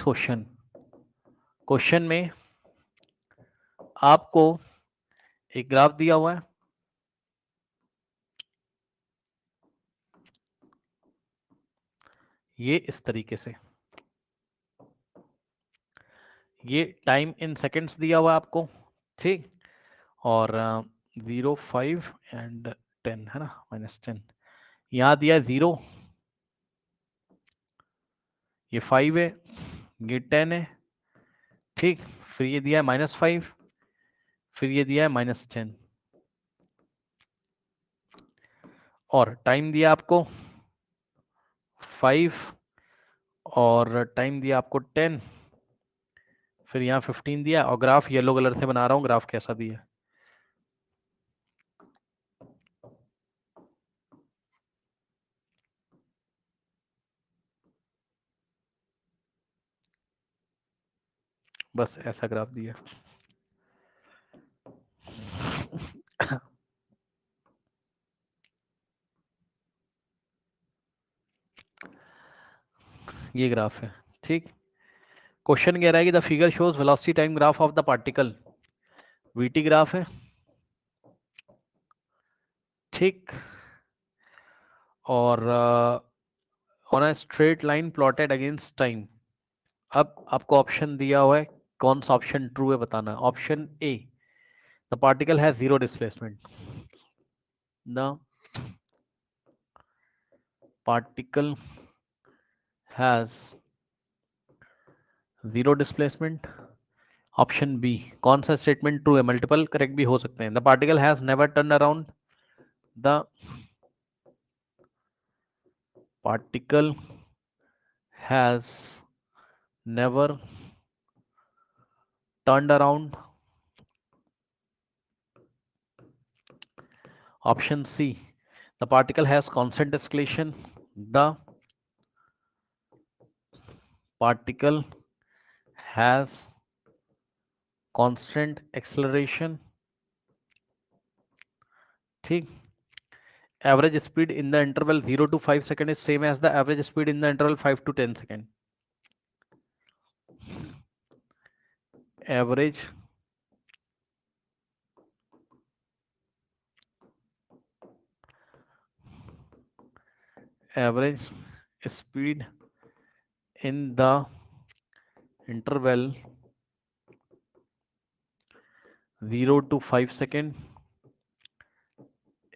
Question question में आपको एक ग्राफ दिया हुआ है, ये इस तरीके से, ये टाइम इन सेकंड्स दिया हुआ है आपको, ठीक, और 0, 5 एंड 10 है ना, -10, यहाँ दिया है 0, ये 5 है, ये 10 है, ठीक, फिर ये दिया है -5, फिर ये दिया है -10, और टाइम दिया आपको 5 और टाइम दिया आपको 10, फिर यहाँ 15 दिया, और ग्राफ येलो कलर से बना रहा हूँ, ग्राफ कैसा दिया, बस ऐसा ग्राफ दिया। ये ग्राफ है, ठीक। क्वेश्चन कह रहा है कि the figure shows velocity time graph of the particle, VT graph है, ठीक, और on a straight line plotted against time. अब आपको ऑप्शन दिया हुआ है, कौन सा ऑप्शन ट्रू है बताना है। Option A, the particle has zero displacement, the particle has zero displacement. Option B, कौन सा स्टेटमेंट ट्रू है, मल्टीपल करेक्ट भी हो सकते हैं। The particle has never turn around, the particle has never turned around. Option C, the particle has constant acceleration, the particle has constant acceleration, ठीक। average speed in the interval 0 to 5 second is same as the average speed in the interval 5 to 10 second, average average speed in the interval 0 to 5 second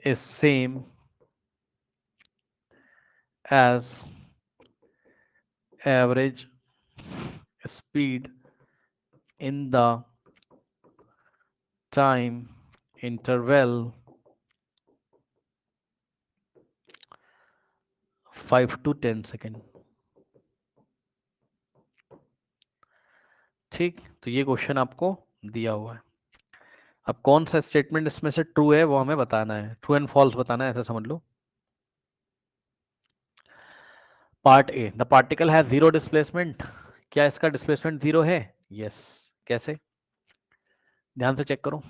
is same as average speed in the time interval 5 to 10 second, ठीक। तो ये question आपको दिया हुआ है। अब कौन सा स्टेटमेंट इसमें से ट्रू है वो हमें बताना है, ट्रू एंड फॉल्स बताना है, ऐसा समझ लो। Part A, the particle has zero displacement, क्या इसका डिस्प्लेसमेंट जीरो है? यस। कैसे? ध्यान से चेक करो।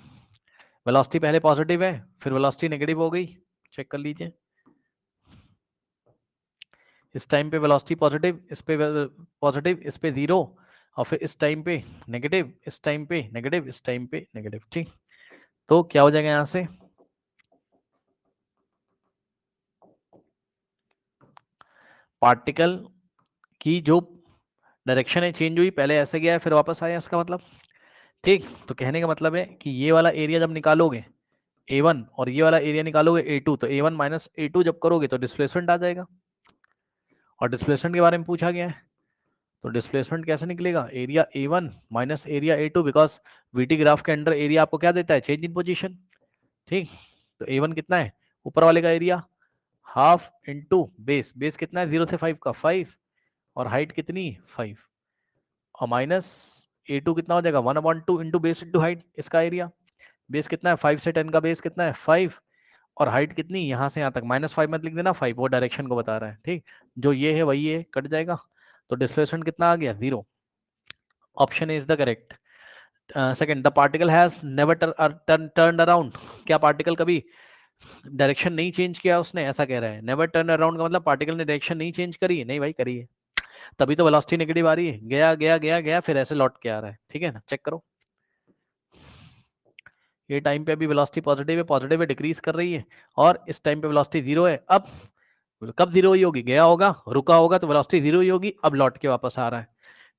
वेलोसिटी पहले पॉजिटिव है, फिर वेलोसिटी नेगेटिव हो गई, चेक कर लीजिए। इस टाइम पे वेलोसिटी पॉजिटिव, इस पे पॉजिटिव, इस पे जीरो, और फिर इस टाइम पे नेगेटिव, इस टाइम पे नेगेटिव, इस टाइम पे नेगेटिव, ठीक। तो क्या हो जाएगा यहां से, पार्टिकल की जो डायरेक्शन है चेंज हुई, पहले ऐसे गया है फिर वापस आया, इसका मतलब, ठीक। तो कहने का मतलब है कि ये वाला एरिया जब निकालोगे A1 और ये वाला एरिया निकालोगे A2, तो A1 माइनस A2 जब करोगे तो डिस्प्लेसमेंट आ जाएगा, और डिस्प्लेसमेंट के बारे में पूछा गया है, तो डिस्प्लेसमेंट कैसे निकलेगा, area A1 minus area A2, because VT graph के अंडर एरिया आपको क्या देता है, चेंज इन पोजीशन, ठीक। तो A1 कितना है, ऊपर वाले का area, half into base, base कितना है 0 से 5 का 5, और हाइट कितनी 5, और माइनस A2 कितना हो जाएगा 1/2 इंटू बेस इंटू हाइट, इसका एरिया, बेस कितना है 5 से 10 का बेस कितना है 5, और हाइट कितनी यहाँ से यहाँ तक -5 मत लिख देना, 5 वो डायरेक्शन को बता रहा है, ठीक। जो ये है वही है, कट जाएगा, तो डिस्प्लेसमेंट कितना आ गया 0। Option is the correct. Second, the particle has never turn around, क्या पार्टिकल कभी डायरेक्शन नहीं चेंज किया उसने, ऐसा कह रहा है। नेवर टर्न अराउंड का मतलब पार्टिकल ने डायरेक्शन नहीं चेंज करी, नहीं भाई करी है। तभी तो वेलोसिटी नेगेटिव आ रही है, गया गया गया गया फिर ऐसे लौट के आ रहा है, ठीक है ना, चेक करो। ये टाइम पे अभी वेलोसिटी पॉजिटिव है, डिक्रीज कर रही है, और इस टाइम पे वेलोसिटी जीरो है। अब कब जीरो ही होगी, गया होगा रुका होगा तो वेलोसिटी जीरो ही होगी, अब लौट के वापस आ रहा है,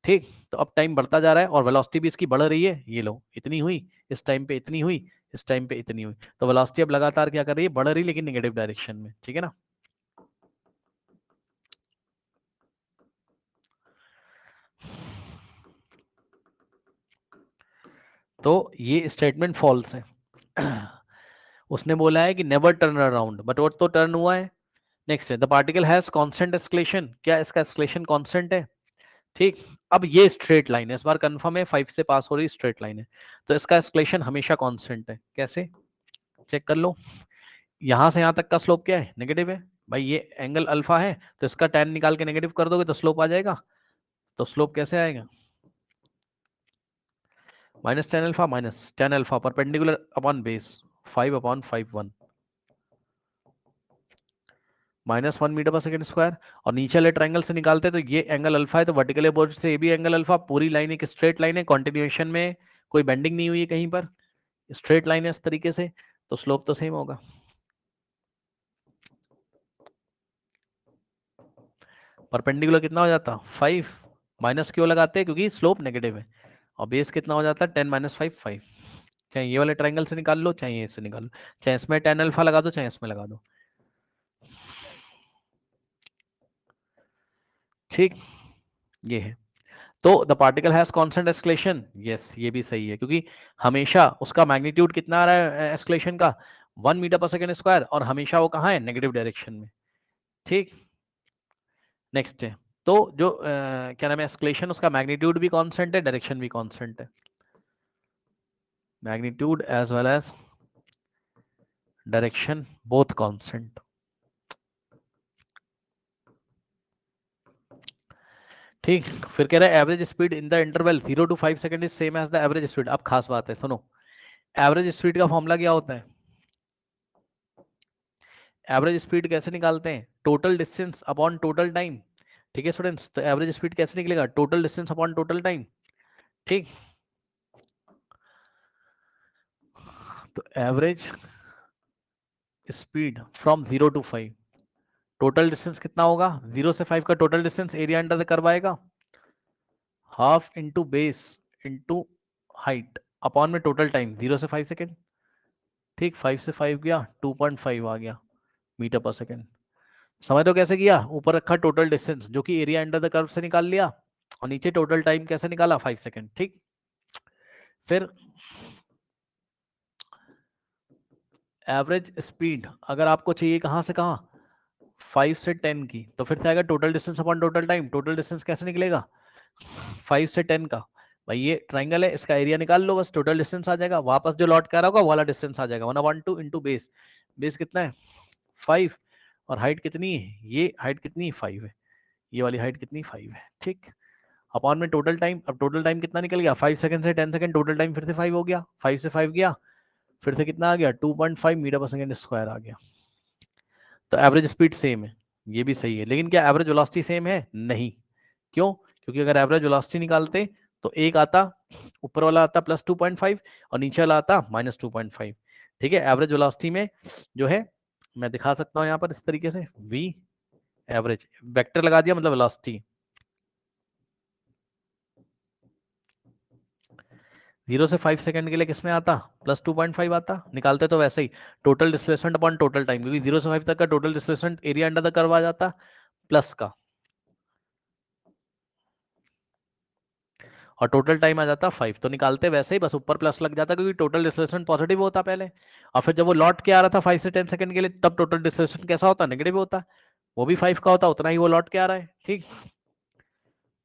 ठीक। तो अब टाइम बढ़ता जा रहा है और वेलोसिटी भी इसकी बढ़ रही है, ये लो इतनी हुई, इस टाइम पे इतनी हुई, इस टाइम पे इतनी हुई, तो वेलोसिटी अब लगातार क्या कर रही है, बढ़ रही है, लेकिन नेगेटिव डायरेक्शन में, ठीक है ना। तो ये स्टेटमेंट फॉल्स है। उसने बोला है कि नेवर टर्न अराउंड, बट वो तो टर्न हुआ है। नेक्स्ट है the particle has constant escalation, क्या इसका एस्केलेशन कांस्टेंट है, ठीक। अब ये स्ट्रेट लाइन है, इस बार कंफर्म है, 5 से पास हो रही स्ट्रेट लाइन है, तो इसका एस्केलेशन हमेशा कांस्टेंट है। कैसे, चेक कर लो। यहां से यहां तक का स्लोप क्या है, नेगेटिव है भाई, ये एंगल अल्फा है, तो इसका tan निकाल के नेगेटिव कर दोगे तो स्लोप आ जाएगा। तो स्लोप कैसे आएगा, -tan alpha perpendicular upon base 5/5 1 -1 metre per second square. और नीचे वाले ट्राइंगल से निकालते हैं तो ये एंगल अल्फा है, तो वर्टिकल अप्रोच से ये भी एंगल अल्फा, पूरी लाइन एक स्ट्रेट लाइन है, कॉन्टिन्यूएशन में कोई बेंडिंग नहीं हुई है कहीं पर, स्ट्रेट लाइन है इस तरीके से, तो स्लोप तो सेम होगा। परपेंडिकुलर कितना हो जाता, 5, माइनस क्यों लगाते हैं, क्योंकि स्लोप नेगेटिव है, और बेस कितना हो जाता है 10 - 5 5। चाहे ये वाले ट्राइंगल से निकाल लो, चाहे ये से निकाल लो, चाहे इसमें tan अल्फा लगा दो, चाहे इसमें लगा दो, ठीक। ये है, तो the particle has constant escalation, yes ये भी सही है, क्योंकि हमेशा उसका मैग्नीट्यूड कितना आ रहा है एस्केलेशन का, 1 मीटर/सेकंड स्क्वायर, और हमेशा वो कहाँ है, नेगेटिव डायरेक्शन में, ठीक। नेक्स्ट है, तो जो क्या नाम है एस्केलेशन, उसका मैग्नीट्यूड भी कांस्टेंट है, डायरेक्शन भी कांस्टेंट है, magnitude as well as direction both constant, ठीक। फिर कह रहा है average speed in the interval 0 to 5 second is same as the average speed. अब खास बात है, सुनो, एवरेज स्पीड का फॉर्मूला क्या होता है, एवरेज स्पीड कैसे निकालते हैं, total distance upon total time, ठीक है स्टूडेंट्स। तो एवरेज स्पीड कैसे निकलेगा, total distance upon total time, ठीक। तो average speed from 0 to 5, total distance कितना होगा, 0 से 5 का total distance area under the curve आएगा, half into base into height upon में टोटल टाइम 0 से 5 सेकेंड, ठीक। 5 से 5 गया 2.5 आ गया मीटर/सेकेंड। समझ लो कैसे किया, ऊपर रखा टोटल डिस्टेंस जो कि एरिया अंडर द कर्व से निकाल लिया, और नीचे टोटल टाइम कैसे निकाला, 5 सेकेंड, ठीक। फिर एवरेज स्पीड अगर आपको चाहिए कहाँ से कहाँ, 5 से 10 की, तो फिर से आएगा total distance upon total time, total distance कैसे निकलेगा, 5 से 10 का, भाई ये ट्राइंगल है, इसका एरिया निकाल लो, बस टोटल डिस्टेंस आ जाएगा, वापस जो लौट के आ रहा होगा वो वाला डिस्टेंस आ जाएगा, 1/2 इंटू बेस, बेस कितना है 5, और हाइट कितनी है, ये हाइट कितनी है 5 है, ये वाली हाइट कितनी 5 है, ठीक। अपॉन में टोटल टाइम, अब टोटल टाइम कितना निकल गया, 5 सेकंड से 10 सेकंड, टोटल टाइम फिर से 5 हो गया, 5 से 5 गया, फिर से कितना आ गया 2.5 मीटर/सेकंड स्क्वायर आ गया। तो एवरेज स्पीड सेम है, ये भी सही है, लेकिन क्या एवरेज वेलोसिटी सेम है, नहीं। क्यों, क्योंकि अगर एवरेज वेलोसिटी निकालते तो एक आता, ऊपर वाला आता +2.5 और नीचे वाला आता -2.5, ठीक है। एवरेज वेलोसिटी में जो है, मैं दिखा सकता हूँ यहाँ पर इस तरीके से, v एवरेज वेक्टर लगा दिया, मतलब वेलोसिटी 0 से 5 सेकंड के लिए किसमें आता, +2.5 आता, निकालते तो वैसे ही total displacement upon total time, क्योंकि 0 से 5 तक का total displacement area under the curve आ जाता प्लस का, और टोटल टाइम आ जाता 5, तो निकालते वैसे ही बस ऊपर प्लस लग जाता, क्योंकि टोटल डिस्प्लेसमेंट पॉजिटिव होता पहले, और फिर जब वो लौट के आ रहा था 5 से 10 सेकंड के लिए, तब टोटल डिस्प्लेसमेंट कैसा होता, नेगेटिव होता, वो भी 5 का होता, उतना ही वो लौट के आ रहा है, ठीक।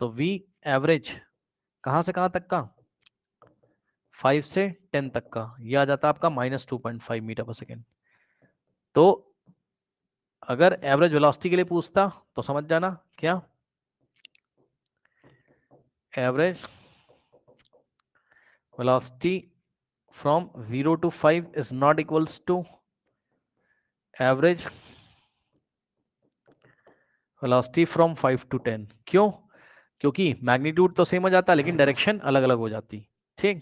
तो v एवरेज कहाँ से कहाँ तक का, 5 से 10 तक का, ये आ जाता आपका -2.5 मीटर/सेकंड। तो अगर एवरेज वेलोसिटी के लिए पूछता तो समझ जाना क्या, average velocity from 0 to 5 is not equals to average velocity from 5 to 10। क्यों, क्योंकि मैग्नीट्यूड तो सेम हो जाता लेकिन डायरेक्शन अलग अलग हो जाती। ठीक,